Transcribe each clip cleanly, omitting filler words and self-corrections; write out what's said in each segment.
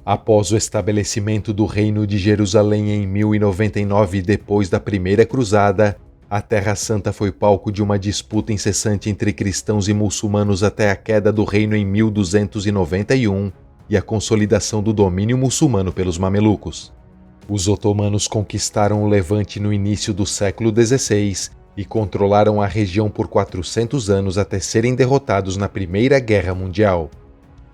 Após o estabelecimento do Reino de Jerusalém em 1099 depois da Primeira Cruzada, a Terra Santa foi palco de uma disputa incessante entre cristãos e muçulmanos até a queda do reino em 1291 e a consolidação do domínio muçulmano pelos mamelucos. Os otomanos conquistaram o Levante no início do século XVI e controlaram a região por 400 anos até serem derrotados na Primeira Guerra Mundial.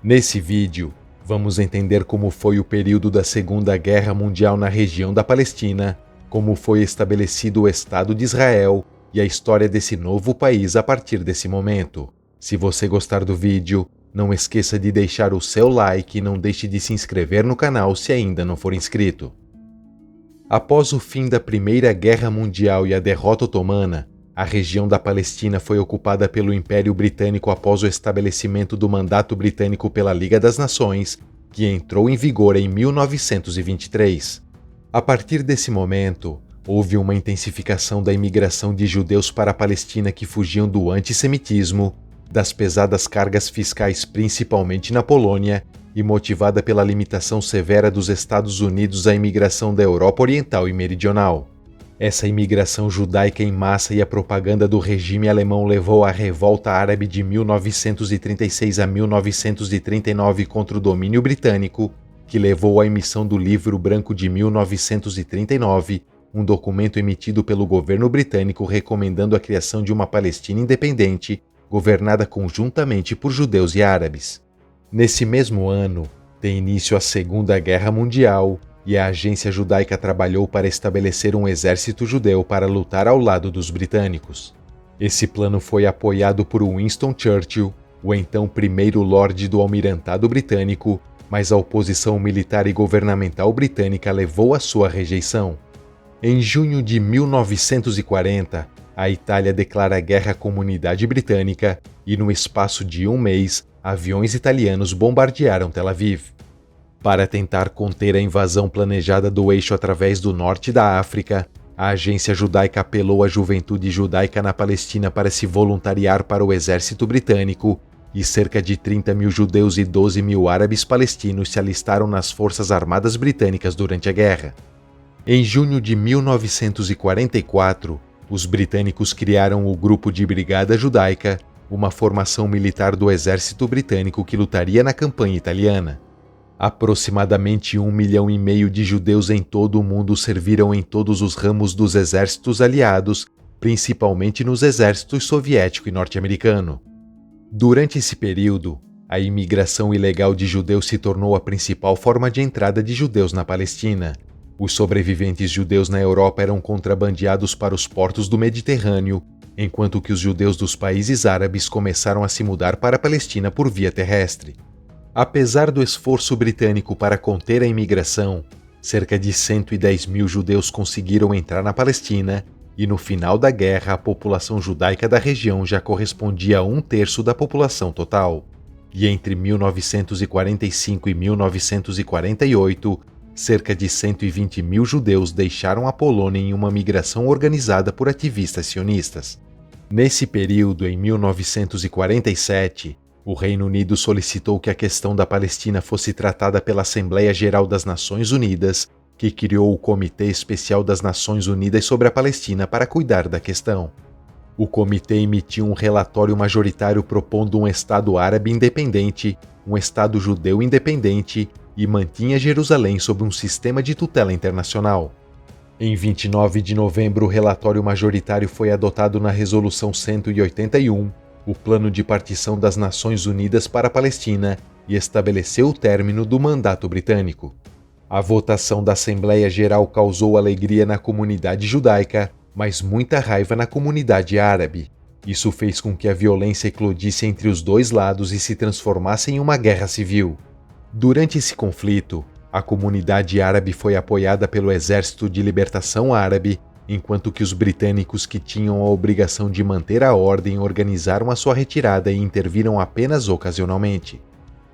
Nesse vídeo, vamos entender como foi o período da Segunda Guerra Mundial na região da Palestina, como foi estabelecido o Estado de Israel e a história desse novo país a partir desse momento. Se você gostar do vídeo, não esqueça de deixar o seu like e não deixe de se inscrever no canal se ainda não for inscrito. Após o fim da Primeira Guerra Mundial e a derrota otomana, a região da Palestina foi ocupada pelo Império Britânico após o estabelecimento do Mandato Britânico pela Liga das Nações, que entrou em vigor em 1923. A partir desse momento, houve uma intensificação da imigração de judeus para a Palestina que fugiam do antissemitismo, das pesadas cargas fiscais principalmente na Polônia, e motivada pela limitação severa dos Estados Unidos à imigração da Europa Oriental e Meridional. Essa imigração judaica em massa e a propaganda do regime alemão levou à Revolta Árabe de 1936 a 1939 contra o domínio britânico, que levou à emissão do Livro Branco de 1939, um documento emitido pelo governo britânico recomendando a criação de uma Palestina independente, governada conjuntamente por judeus e árabes. Nesse mesmo ano, tem início a Segunda Guerra Mundial e a Agência Judaica trabalhou para estabelecer um exército judeu para lutar ao lado dos britânicos. Esse plano foi apoiado por Winston Churchill, o então primeiro Lorde do Almirantado Britânico, mas a oposição militar e governamental britânica levou à sua rejeição. Em junho de 1940, a Itália declara guerra à comunidade britânica e, no espaço de um mês, aviões italianos bombardearam Tel Aviv. Para tentar conter a invasão planejada do eixo através do norte da África, a agência judaica apelou à juventude judaica na Palestina para se voluntariar para o exército britânico, e cerca de 30 mil judeus e 12 mil árabes palestinos se alistaram nas forças armadas britânicas durante a guerra. Em junho de 1944, os britânicos criaram o Grupo de Brigada Judaica, uma formação militar do exército britânico que lutaria na campanha italiana. Aproximadamente 1,5 milhão de judeus em todo o mundo serviram em todos os ramos dos exércitos aliados, principalmente nos exércitos soviético e norte-americano. Durante esse período, a imigração ilegal de judeus se tornou a principal forma de entrada de judeus na Palestina. Os sobreviventes judeus na Europa eram contrabandeados para os portos do Mediterrâneo, enquanto que os judeus dos países árabes começaram a se mudar para a Palestina por via terrestre. Apesar do esforço britânico para conter a imigração, cerca de 110 mil judeus conseguiram entrar na Palestina, e no final da guerra a população judaica da região já correspondia a 1/3 da população total. E entre 1945 e 1948, cerca de 120 mil judeus deixaram a Polônia em uma migração organizada por ativistas sionistas. Nesse período, em 1947, o Reino Unido solicitou que a questão da Palestina fosse tratada pela Assembleia Geral das Nações Unidas, que criou o Comitê Especial das Nações Unidas sobre a Palestina para cuidar da questão. O comitê emitiu um relatório majoritário propondo um Estado árabe independente, um Estado judeu independente e mantinha Jerusalém sob um sistema de tutela internacional. Em 29 de novembro, o relatório majoritário foi adotado na Resolução 181, o Plano de Partição das Nações Unidas para a Palestina, e estabeleceu o término do mandato britânico. A votação da Assembleia Geral causou alegria na comunidade judaica, mas muita raiva na comunidade árabe. Isso fez com que a violência eclodisse entre os dois lados e se transformasse em uma guerra civil. Durante esse conflito, a comunidade árabe foi apoiada pelo Exército de Libertação Árabe, enquanto que os britânicos, que tinham a obrigação de manter a ordem, organizaram a sua retirada e interviram apenas ocasionalmente.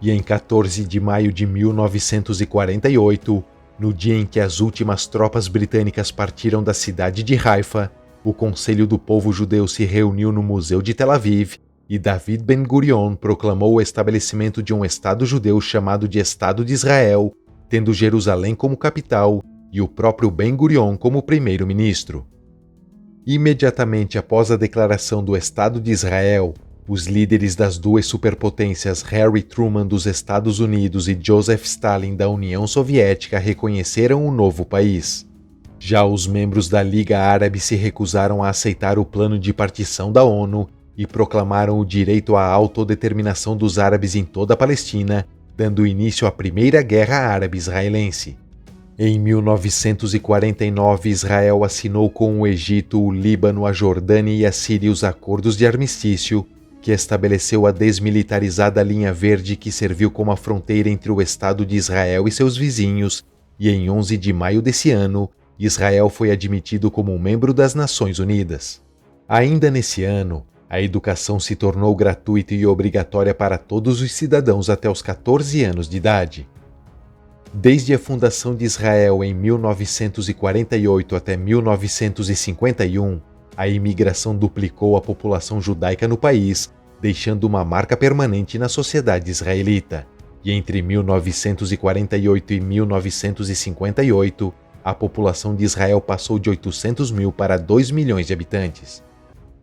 E em 14 de maio de 1948, no dia em que as últimas tropas britânicas partiram da cidade de Haifa, o Conselho do Povo Judeu se reuniu no Museu de Tel Aviv e David Ben-Gurion proclamou o estabelecimento de um Estado judeu chamado de Estado de Israel, tendo Jerusalém como capital e o próprio Ben-Gurion como primeiro-ministro. Imediatamente após a declaração do Estado de Israel, os líderes das duas superpotências Harry Truman dos Estados Unidos e Joseph Stalin da União Soviética reconheceram o novo país. Já os membros da Liga Árabe se recusaram a aceitar o plano de partição da ONU e proclamaram o direito à autodeterminação dos árabes em toda a Palestina, dando início à Primeira Guerra Árabe-Israelense. Em 1949, Israel assinou com o Egito, o Líbano, a Jordânia e a Síria os acordos de armistício, que estabeleceu a desmilitarizada linha verde que serviu como a fronteira entre o Estado de Israel e seus vizinhos, e em 11 de maio desse ano, Israel foi admitido como um membro das Nações Unidas. Ainda nesse ano, a educação se tornou gratuita e obrigatória para todos os cidadãos até os 14 anos de idade. Desde a fundação de Israel em 1948 até 1951, a imigração duplicou a população judaica no país, deixando uma marca permanente na sociedade israelita. E entre 1948 e 1958, a população de Israel passou de 800 mil para 2 milhões de habitantes.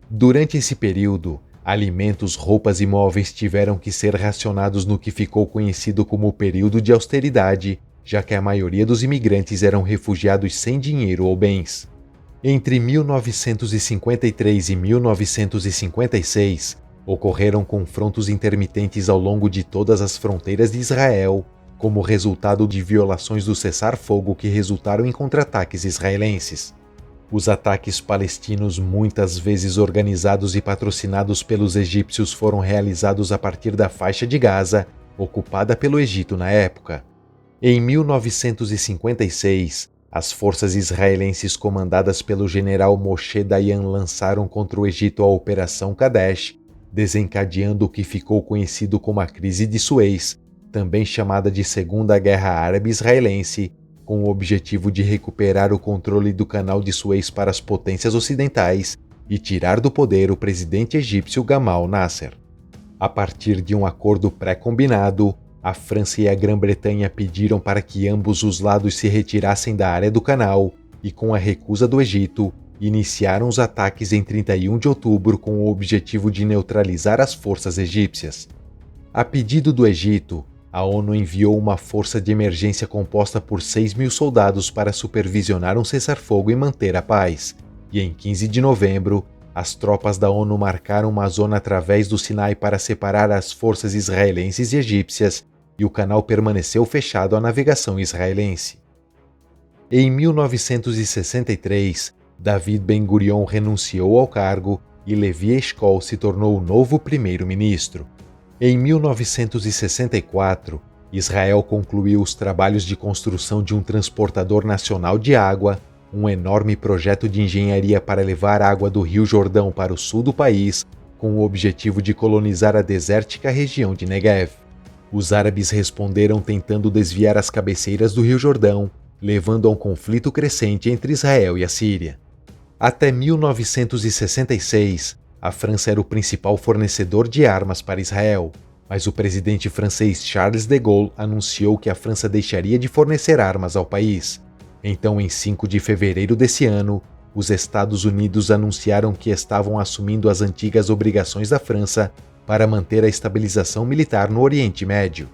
Durante esse período, alimentos, roupas e móveis tiveram que ser racionados no que ficou conhecido como o período de austeridade, já que a maioria dos imigrantes eram refugiados sem dinheiro ou bens. Entre 1953 e 1956, ocorreram confrontos intermitentes ao longo de todas as fronteiras de Israel, como resultado de violações do cessar-fogo que resultaram em contra-ataques israelenses. Os ataques palestinos, muitas vezes organizados e patrocinados pelos egípcios, foram realizados a partir da faixa de Gaza, ocupada pelo Egito na época. Em 1956, as forças israelenses comandadas pelo general Moshe Dayan lançaram contra o Egito a Operação Kadesh, desencadeando o que ficou conhecido como a Crise de Suez, também chamada de Segunda Guerra Árabe-Israelense, com o objetivo de recuperar o controle do Canal de Suez para as potências ocidentais e tirar do poder o presidente egípcio Gamal Nasser. A partir de um acordo pré-combinado, a França e a Grã-Bretanha pediram para que ambos os lados se retirassem da área do canal e, com a recusa do Egito, iniciaram os ataques em 31 de outubro com o objetivo de neutralizar as forças egípcias. A pedido do Egito, a ONU enviou uma força de emergência composta por 6 mil soldados para supervisionar um cessar-fogo e manter a paz, e em 15 de novembro, as tropas da ONU marcaram uma zona através do Sinai para separar as forças israelenses e egípcias, e o canal permaneceu fechado à navegação israelense. Em 1963, David Ben-Gurion renunciou ao cargo e Levi Eshkol se tornou o novo primeiro-ministro. Em 1964, Israel concluiu os trabalhos de construção de um transportador nacional de água, um enorme projeto de engenharia para levar água do Rio Jordão para o sul do país, com o objetivo de colonizar a desértica região de Negev. Os árabes responderam tentando desviar as cabeceiras do Rio Jordão, levando a um conflito crescente entre Israel e a Síria. Até 1966, a França era o principal fornecedor de armas para Israel, mas o presidente francês Charles de Gaulle anunciou que a França deixaria de fornecer armas ao país. Então, em 5 de fevereiro desse ano, os Estados Unidos anunciaram que estavam assumindo as antigas obrigações da França para manter a estabilização militar no Oriente Médio.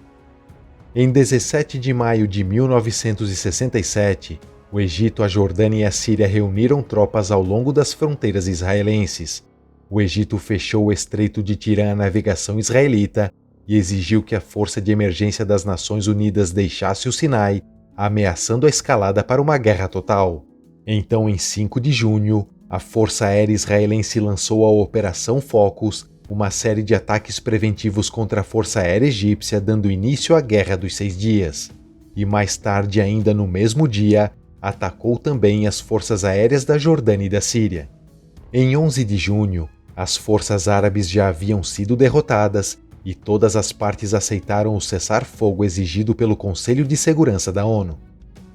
Em 17 de maio de 1967, o Egito, a Jordânia e a Síria reuniram tropas ao longo das fronteiras israelenses. O Egito fechou o Estreito de Tirã à navegação israelita e exigiu que a Força de Emergência das Nações Unidas deixasse o Sinai, ameaçando a escalada para uma guerra total. Então, em 5 de junho, a Força Aérea Israelense lançou a Operação Focus, uma série de ataques preventivos contra a Força Aérea Egípcia, dando início à Guerra dos 6 Dias. E mais tarde, ainda no mesmo dia, atacou também as forças aéreas da Jordânia e da Síria. Em 11 de junho, as forças árabes já haviam sido derrotadas e todas as partes aceitaram o cessar-fogo exigido pelo Conselho de Segurança da ONU.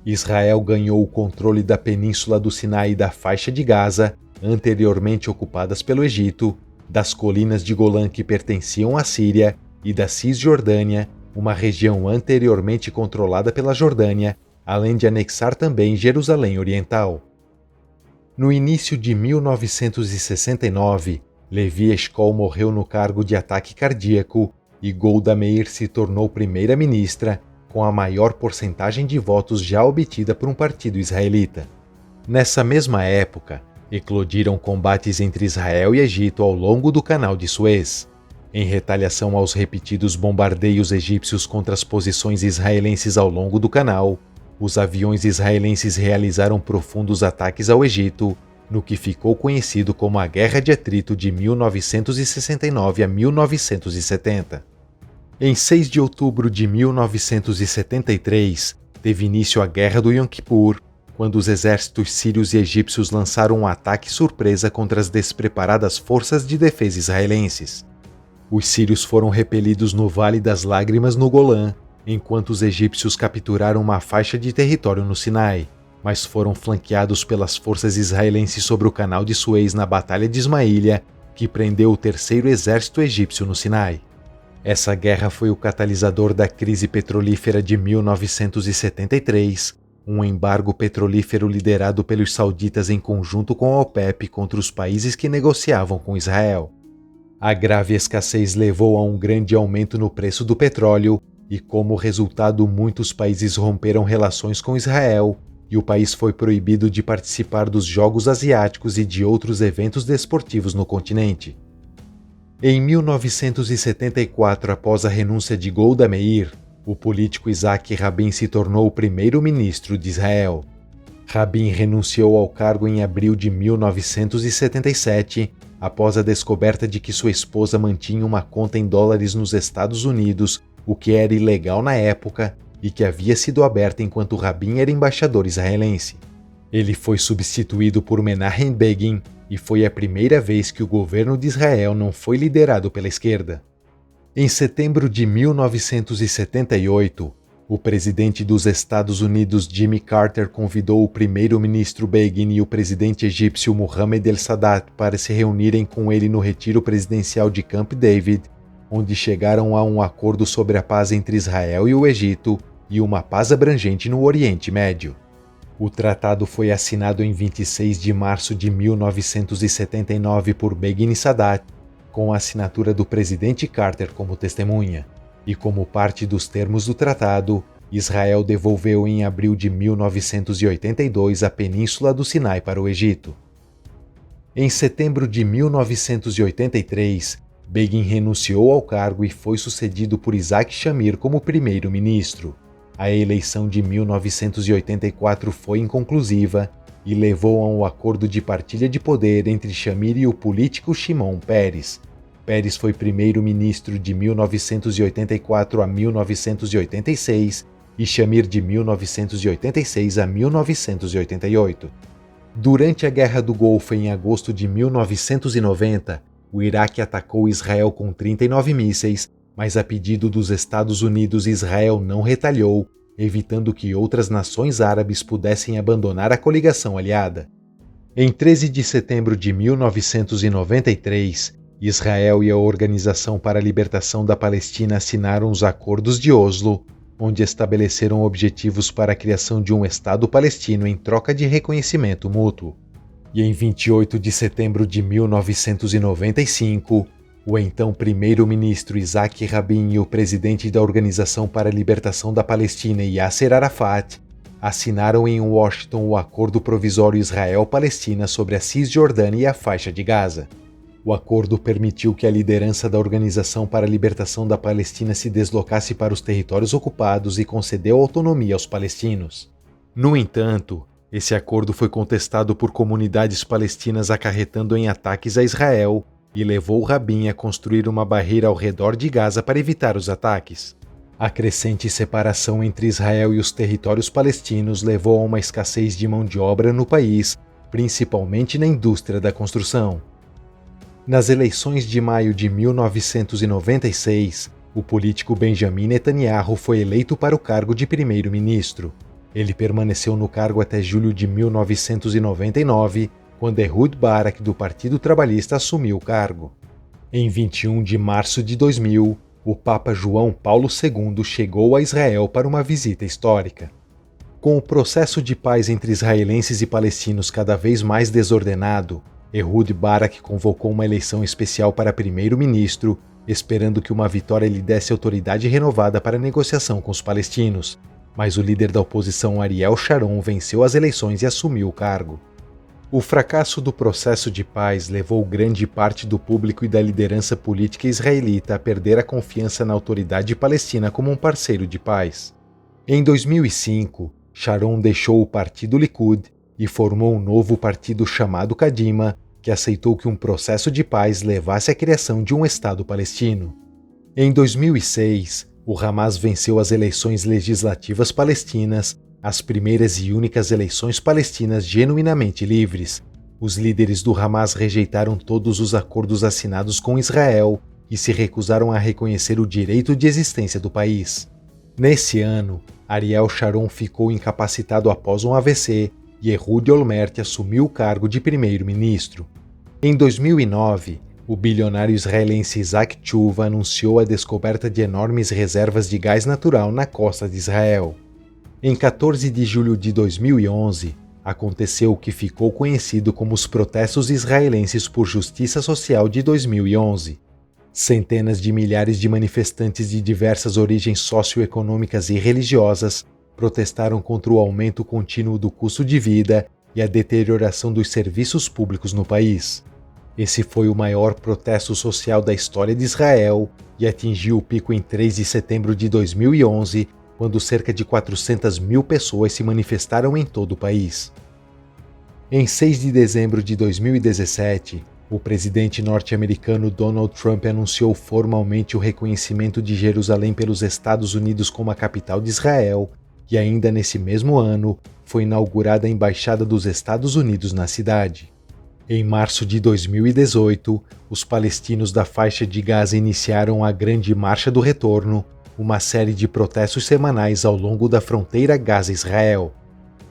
Israel ganhou o controle da península do Sinai e da faixa de Gaza, anteriormente ocupadas pelo Egito, das colinas de Golã que pertenciam à Síria e da Cisjordânia, uma região anteriormente controlada pela Jordânia, além de anexar também Jerusalém Oriental. No início de 1969, Levi Eshkol morreu no cargo de ataque cardíaco e Golda Meir se tornou primeira-ministra, com a maior porcentagem de votos já obtida por um partido israelita. Nessa mesma época, eclodiram combates entre Israel e Egito ao longo do Canal de Suez. Em retaliação aos repetidos bombardeios egípcios contra as posições israelenses ao longo do canal, os aviões israelenses realizaram profundos ataques ao Egito, no que ficou conhecido como a Guerra de Atrito de 1969 a 1970. Em 6 de outubro de 1973, teve início a Guerra do Yom Kippur, quando os exércitos sírios e egípcios lançaram um ataque surpresa contra as despreparadas forças de defesa israelenses. Os sírios foram repelidos no Vale das Lágrimas, no Golã, enquanto os egípcios capturaram uma faixa de território no Sinai, mas foram flanqueados pelas forças israelenses sobre o Canal de Suez na Batalha de Ismaília, que prendeu o terceiro exército egípcio no Sinai. Essa guerra foi o catalisador da crise petrolífera de 1973, um embargo petrolífero liderado pelos sauditas em conjunto com a OPEP contra os países que negociavam com Israel. A grave escassez levou a um grande aumento no preço do petróleo e, como resultado, muitos países romperam relações com Israel e o país foi proibido de participar dos Jogos Asiáticos e de outros eventos desportivos no continente. Em 1974, após a renúncia de Golda Meir, o político Isaac Rabin se tornou o primeiro-ministro de Israel. Rabin renunciou ao cargo em abril de 1977, após a descoberta de que sua esposa mantinha uma conta em dólares nos Estados Unidos, o que era ilegal na época e que havia sido aberta enquanto Rabin era embaixador israelense. Ele foi substituído por Menahem Begin e foi a primeira vez que o governo de Israel não foi liderado pela esquerda. Em setembro de 1978, o presidente dos Estados Unidos Jimmy Carter convidou o primeiro-ministro Begin e o presidente egípcio Mohammed el-Sadat para se reunirem com ele no retiro presidencial de Camp David, onde chegaram a um acordo sobre a paz entre Israel e o Egito e uma paz abrangente no Oriente Médio. O tratado foi assinado em 26 de março de 1979 por Begin e Sadat, com a assinatura do presidente Carter como testemunha, e como parte dos termos do tratado, Israel devolveu em abril de 1982 a Península do Sinai para o Egito. Em setembro de 1983, Begin renunciou ao cargo e foi sucedido por Isaac Shamir como primeiro-ministro. A eleição de 1984 foi inconclusiva e levou a um acordo de partilha de poder entre Shamir e o político Shimon Peres. Peres foi primeiro-ministro de 1984 a 1986 e Shamir de 1986 a 1988. Durante a Guerra do Golfo em agosto de 1990, o Iraque atacou Israel com 39 mísseis, mas a pedido dos Estados Unidos, Israel não retalhou, evitando que outras nações árabes pudessem abandonar a coligação aliada. Em 13 de setembro de 1993, Israel e a Organização para a Libertação da Palestina assinaram os Acordos de Oslo, onde estabeleceram objetivos para a criação de um Estado palestino em troca de reconhecimento mútuo. E em 28 de setembro de 1995, o então primeiro-ministro Isaac Rabin e o presidente da Organização para a Libertação da Palestina, Yasser Arafat, assinaram em Washington o Acordo Provisório Israel-Palestina sobre a Cisjordânia e a Faixa de Gaza. O acordo permitiu que a liderança da Organização para a Libertação da Palestina se deslocasse para os territórios ocupados e concedeu autonomia aos palestinos. No entanto, esse acordo foi contestado por comunidades palestinas, acarretando em ataques a Israel, e levou Rabin a construir uma barreira ao redor de Gaza para evitar os ataques. A crescente separação entre Israel e os territórios palestinos levou a uma escassez de mão de obra no país, principalmente na indústria da construção. Nas eleições de maio de 1996, o político Benjamin Netanyahu foi eleito para o cargo de primeiro-ministro. Ele permaneceu no cargo até julho de 1999, quando Ehud Barak, do Partido Trabalhista, assumiu o cargo. Em 21 de março de 2000, o Papa João Paulo II chegou a Israel para uma visita histórica. Com o processo de paz entre israelenses e palestinos cada vez mais desordenado, Ehud Barak convocou uma eleição especial para primeiro-ministro, esperando que uma vitória lhe desse autoridade renovada para a negociação com os palestinos. Mas o líder da oposição Ariel Sharon venceu as eleições e assumiu o cargo. O fracasso do processo de paz levou grande parte do público e da liderança política israelita a perder a confiança na autoridade palestina como um parceiro de paz. Em 2005, Sharon deixou o partido Likud e formou um novo partido chamado Kadima, que aceitou que um processo de paz levasse à criação de um Estado palestino. Em 2006, o Hamas venceu as eleições legislativas palestinas, as primeiras e únicas eleições palestinas genuinamente livres. Os líderes do Hamas rejeitaram todos os acordos assinados com Israel e se recusaram a reconhecer o direito de existência do país. Nesse ano, Ariel Sharon ficou incapacitado após um AVC e Ehud Olmert assumiu o cargo de primeiro-ministro. Em 2009, o bilionário israelense Isaac Tshuvah anunciou a descoberta de enormes reservas de gás natural na costa de Israel. Em 14 de julho de 2011, aconteceu o que ficou conhecido como os protestos israelenses por justiça social de 2011. Centenas de milhares de manifestantes de diversas origens socioeconômicas e religiosas protestaram contra o aumento contínuo do custo de vida e a deterioração dos serviços públicos no país. Esse foi o maior protesto social da história de Israel e atingiu o pico em 3 de setembro de 2011, quando cerca de 400 mil pessoas se manifestaram em todo o país. Em 6 de dezembro de 2017, o presidente norte-americano Donald Trump anunciou formalmente o reconhecimento de Jerusalém pelos Estados Unidos como a capital de Israel, e ainda nesse mesmo ano foi inaugurada a Embaixada dos Estados Unidos na cidade. Em março de 2018, os palestinos da faixa de Gaza iniciaram a Grande Marcha do Retorno, uma série de protestos semanais ao longo da fronteira Gaza-Israel.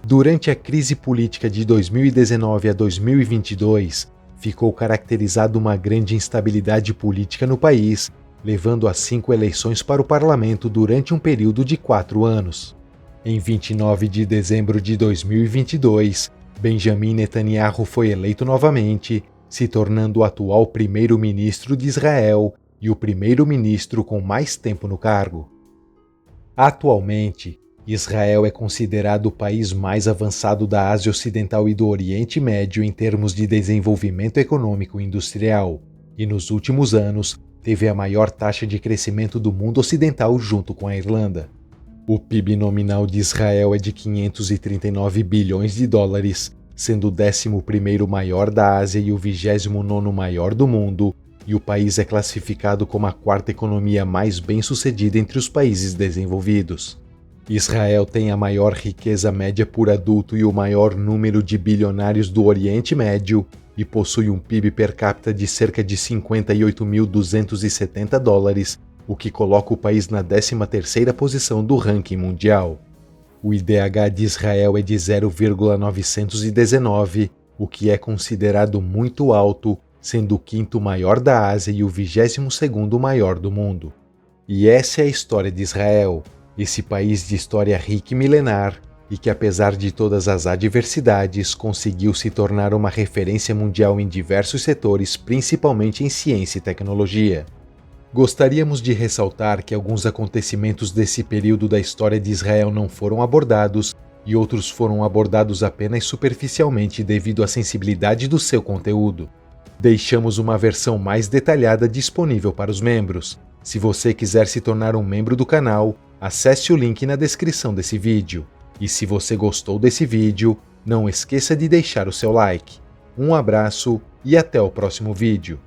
Durante a crise política de 2019 a 2022, ficou caracterizada uma grande instabilidade política no país, levando a 5 eleições para o parlamento durante um período de 4 anos. Em 29 de dezembro de 2022, Benjamin Netanyahu foi eleito novamente, se tornando o atual primeiro-ministro de Israel e o primeiro-ministro com mais tempo no cargo. Atualmente, Israel é considerado o país mais avançado da Ásia Ocidental e do Oriente Médio em termos de desenvolvimento econômico e industrial, e nos últimos anos teve a maior taxa de crescimento do mundo ocidental junto com a Irlanda. O PIB nominal de Israel é de 539 bilhões de dólares, sendo o 11º maior da Ásia e o 29º maior do mundo, e o país é classificado como a 4ª economia mais bem-sucedida entre os países desenvolvidos. Israel tem a maior riqueza média por adulto e o maior número de bilionários do Oriente Médio e possui um PIB per capita de cerca de 58.270 dólares, o que coloca o país na 13ª posição do ranking mundial. O IDH de Israel é de 0,919, o que é considerado muito alto, sendo o 5º maior da Ásia e o 22º maior do mundo. E essa é a história de Israel, esse país de história rica e milenar, e que apesar de todas as adversidades, conseguiu se tornar uma referência mundial em diversos setores, principalmente em ciência e tecnologia. Gostaríamos de ressaltar que alguns acontecimentos desse período da história de Israel não foram abordados e outros foram abordados apenas superficialmente devido à sensibilidade do seu conteúdo. Deixamos uma versão mais detalhada disponível para os membros. Se você quiser se tornar um membro do canal, acesse o link na descrição desse vídeo. E se você gostou desse vídeo, não esqueça de deixar o seu like. Um abraço e até o próximo vídeo.